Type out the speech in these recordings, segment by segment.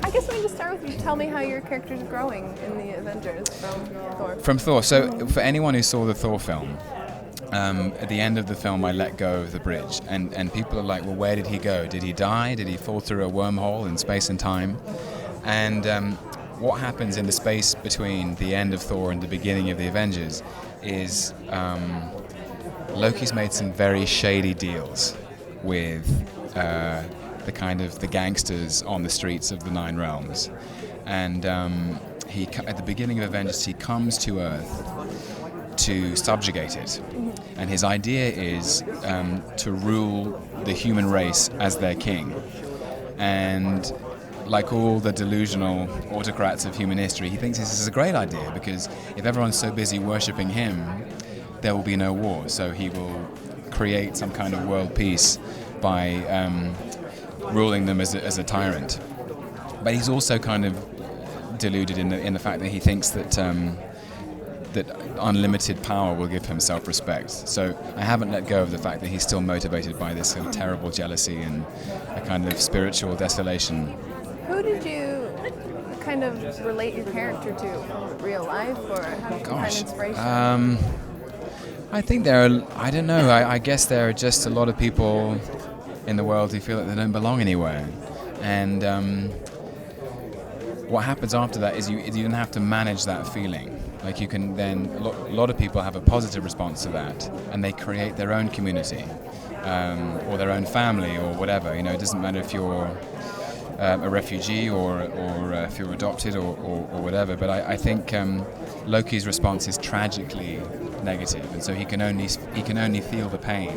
I guess we can just start with you. Tell me how your character's growing in the Avengers from Thor. From Thor. So for anyone who saw the Thor film, at the end of the film I let go of the bridge, and people are like, well, where did he go? Did he die? Did he fall through a wormhole in space and time? And what happens in the space between the end of Thor and the beginning of the Avengers is Loki's made some very shady deals with the gangsters on the streets of the Nine Realms, and at the beginning of Avengers he comes to Earth to subjugate it, and his idea is to rule the human race as their king. And like all the delusional autocrats of human history, he thinks this is a great idea, because if everyone's so busy worshipping him, there will be no war. So he will create some kind of world peace by ruling them as a tyrant. But he's also kind of deluded in the fact that he thinks that that unlimited power will give him self-respect. So I haven't let go of the fact that he's still motivated by this sort of terrible jealousy and a kind of spiritual desolation. Who did you kind of relate your character to from real life, or how did you find inspiration? I think I guess there are just a lot of people in the world who feel that they don't belong anywhere. And what happens after that is you don't have to manage that feeling. Like you can then, a lot of people have a positive response to that, and they create their own community, or their own family, or whatever. You know, it doesn't matter if you're a refugee or if you're adopted or whatever. But I think Loki's response is tragically negative, and so he can only feel the pain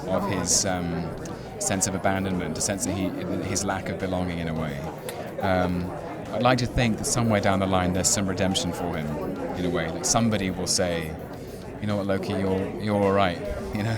of his sense of abandonment, a sense of his lack of belonging in a way. I'd like to think that somewhere down the line there's some redemption for him, in a way. Like somebody will say, you know what, Loki, you're all right, you know.